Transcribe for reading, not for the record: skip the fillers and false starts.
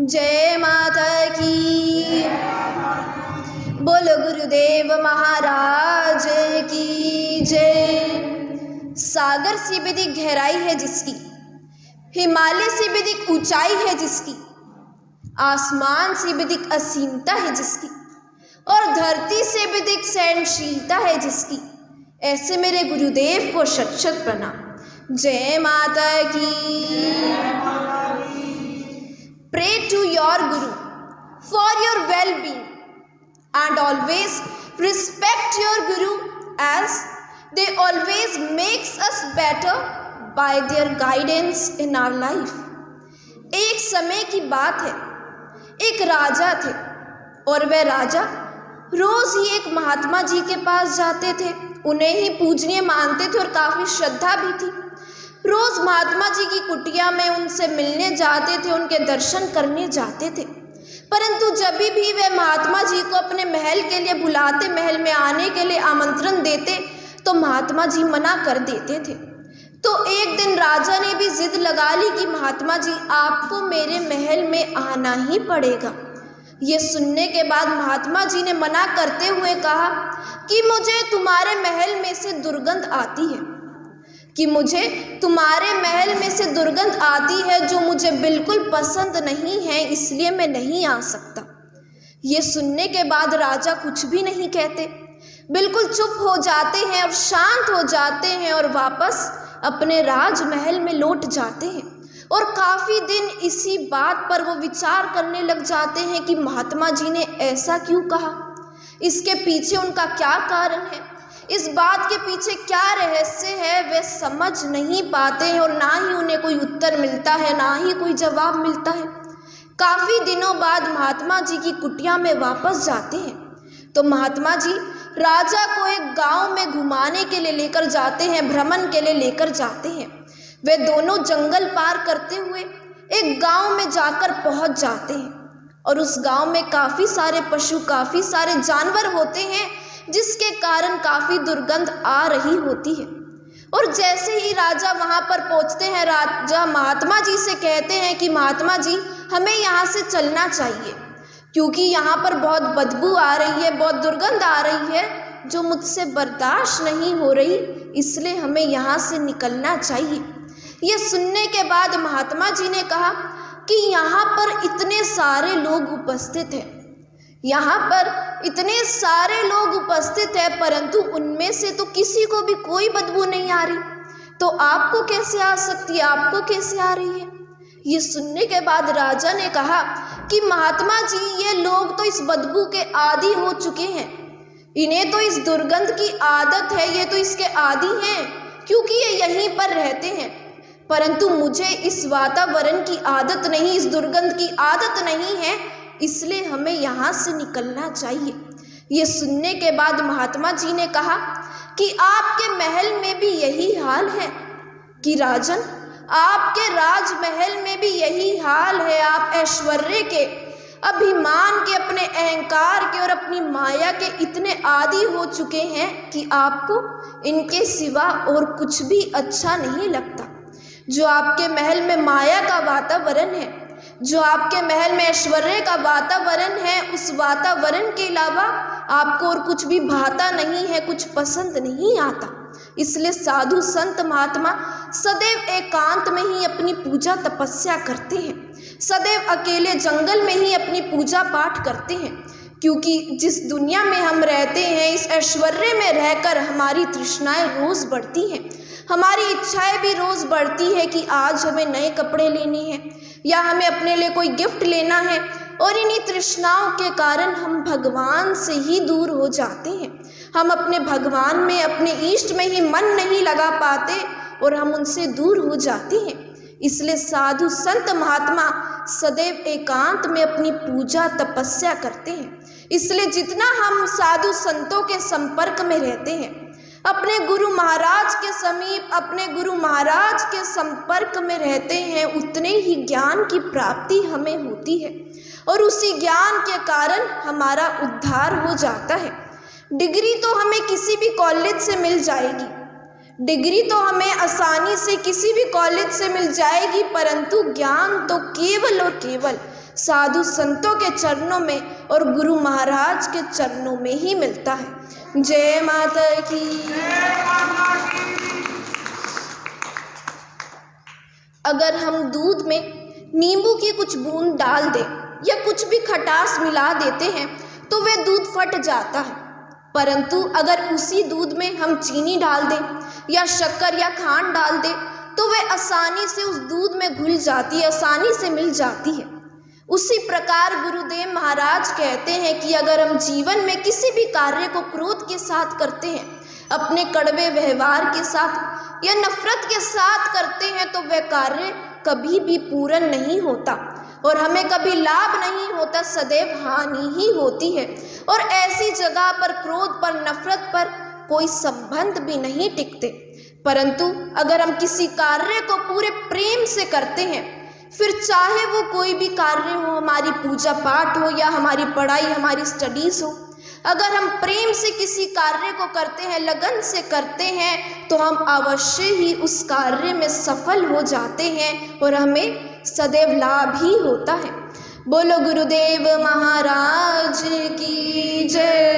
जय माता की। बोलो गुरुदेव महाराज की जय। सागर से भी अधिक गहराई है जिसकी, हिमालय से भी अधिक ऊंचाई है जिसकी, आसमान से भी अधिक असीमता है जिसकी, और धरती से भी अधिक सहनशीलता है जिसकी, ऐसे मेरे गुरुदेव को शत शत प्रणाम। जय माता की। Pray to your Guru for your well-being and always respect your Guru as they always makes us better by their guidance in our life। एक समय की बात है, एक राजा थे और वह राजा रोज ही एक महात्मा जी के पास जाते थे, उन्हें ही पूजनीय मानते थे और काफ़ी श्रद्धा भी थी। रोज महात्मा जी की कुटिया में उनसे मिलने जाते थे, उनके दर्शन करने जाते थे। परंतु जब भी वे महात्मा जी को अपने महल के लिए बुलाते, महल में आने के लिए आमंत्रण देते, तो महात्मा जी मना कर देते थे। तो एक दिन राजा ने भी जिद लगा ली कि महात्मा जी आपको मेरे महल में आना ही पड़ेगा। ये सुनने के बाद महात्मा जी ने मना करते हुए कहा कि मुझे तुम्हारे महल में से दुर्गंध आती है, कि मुझे तुम्हारे महल में से दुर्गंध आती है जो मुझे बिल्कुल पसंद नहीं है, इसलिए मैं नहीं आ सकता। ये सुनने के बाद राजा कुछ भी नहीं कहते, बिल्कुल चुप हो जाते हैं और शांत हो जाते हैं और वापस अपने राजमहल में लौट जाते हैं। और काफ़ी दिन इसी बात पर वो विचार करने लग जाते हैं कि महात्मा जी ने ऐसा क्यों कहा, इसके पीछे उनका क्या कारण है, इस बात के पीछे क्या रहस्य है, वे समझ नहीं पाते हैं और ना ही उन्हें कोई उत्तर मिलता है, ना ही कोई जवाब मिलता है। काफ़ी दिनों बाद महात्मा जी की कुटिया में वापस जाते हैं तो महात्मा जी राजा को एक गांव में घुमाने के लिए लेकर जाते हैं, भ्रमण के लिए लेकर जाते हैं। वे दोनों जंगल पार करते हुए एक गांव में जाकर पहुंच जाते हैं और उस गांव में काफ़ी सारे पशु, काफ़ी सारे जानवर होते हैं, जिसके कारण काफ़ी दुर्गंध आ रही होती है। और जैसे ही राजा वहाँ पर पहुँचते हैं, राजा महात्मा जी से कहते हैं कि महात्मा जी हमें यहाँ से चलना चाहिए, क्योंकि यहाँ पर बहुत बदबू आ रही है, बहुत दुर्गंध आ रही है जो मुझसे बर्दाश्त नहीं हो रही, इसलिए हमें यहाँ से निकलना चाहिए। ये सुनने के बाद महात्मा जी ने कहा कि यहाँ पर इतने सारे लोग उपस्थित हैं, यहाँ पर इतने सारे लोग उपस्थित हैं, परंतु उनमें से तो किसी को भी कोई बदबू नहीं आ रही, तो आपको कैसे आ सकती है, आपको कैसे आ रही है। ये सुनने के बाद राजा ने कहा कि महात्मा जी ये लोग तो इस बदबू के आदी हो चुके हैं, इन्हें तो इस दुर्गंध की आदत है, ये तो इसके आदी हैं क्योंकि ये यहीं पर रहते हैं, परंतु मुझे इस वातावरण की आदत नहीं, इस दुर्गंध की आदत नहीं है, इसलिए हमें यहाँ से निकलना चाहिए। ये सुनने के बाद महात्मा जी ने कहा कि आपके महल में भी यही हाल है कि राजन, आपके राजमहल में भी यही हाल है। आप ऐश्वर्य के, अभिमान के, अपने अहंकार के और अपनी माया के इतने आदी हो चुके हैं कि आपको इनके सिवा और कुछ भी अच्छा नहीं लगता। जो आपके महल में माया का वातावरण है, जो आपके महल में ऐश्वर्य का वातावरण है, उस वातावरण के अलावा आपको और कुछ भी भाता नहीं है, कुछ पसंद नहीं आता। इसलिए साधु संत महात्मा सदैव एकांत में ही अपनी पूजा तपस्या करते हैं, सदैव अकेले जंगल में ही अपनी पूजा पाठ करते हैं, क्योंकि जिस दुनिया में हम रहते हैं, इस ऐश्वर्य में रहकर हमारी तृष्णाएं रोज़ बढ़ती हैं, हमारी इच्छाएं भी रोज़ बढ़ती है कि आज हमें नए कपड़े लेने हैं या हमें अपने लिए कोई गिफ्ट लेना है, और इन्हीं तृष्णाओं के कारण हम भगवान से ही दूर हो जाते हैं। हम अपने भगवान में, अपने इष्ट में ही मन नहीं लगा पाते और हम उनसे दूर हो जाते हैं। इसलिए साधु संत महात्मा सदैव एकांत में अपनी पूजा तपस्या करते हैं। इसलिए जितना हम साधु संतों के संपर्क में रहते हैं, अपने गुरु महाराज के समीप, अपने गुरु महाराज के संपर्क में रहते हैं, उतने ही ज्ञान की प्राप्ति हमें होती है और उसी ज्ञान के कारण हमारा उद्धार हो जाता है। डिग्री तो हमें किसी भी कॉलेज से मिल जाएगी, डिग्री तो हमें आसानी से किसी भी कॉलेज से मिल जाएगी, परंतु ज्ञान तो केवल और केवल साधु संतों के चरणों में और गुरु महाराज के चरणों में ही मिलता है। जय माता की। अगर हम दूध में नींबू की कुछ बूंद डाल दें या कुछ भी खटास मिला देते हैं तो वह दूध फट जाता है, परंतु अगर उसी दूध में हम चीनी डाल दें या शक्कर या खांड डाल दें तो वह आसानी से उस दूध में घुल जाती है, आसानी से मिल जाती है। उसी प्रकार गुरुदेव महाराज कहते हैं कि अगर हम जीवन में किसी भी कार्य को क्रोध के साथ करते हैं, अपने कड़वे व्यवहार के साथ या नफरत के साथ करते हैं तो वह कार्य कभी भी पूर्ण नहीं होता और हमें कभी लाभ नहीं होता, सदैव हानि ही होती है। और ऐसी जगह पर क्रोध पर, नफरत पर कोई संबंध भी नहीं टिकते। परंतु अगर हम किसी कार्य को पूरे प्रेम से करते हैं, फिर चाहे वो कोई भी कार्य हो, हमारी पूजा पाठ हो या हमारी पढ़ाई, हमारी स्टडीज़ हो, अगर हम प्रेम से किसी कार्य को करते हैं, लगन से करते हैं, तो हम अवश्य ही उस कार्य में सफल हो जाते हैं और हमें सदैव लाभ ही होता है। बोलो गुरुदेव महाराज की जय।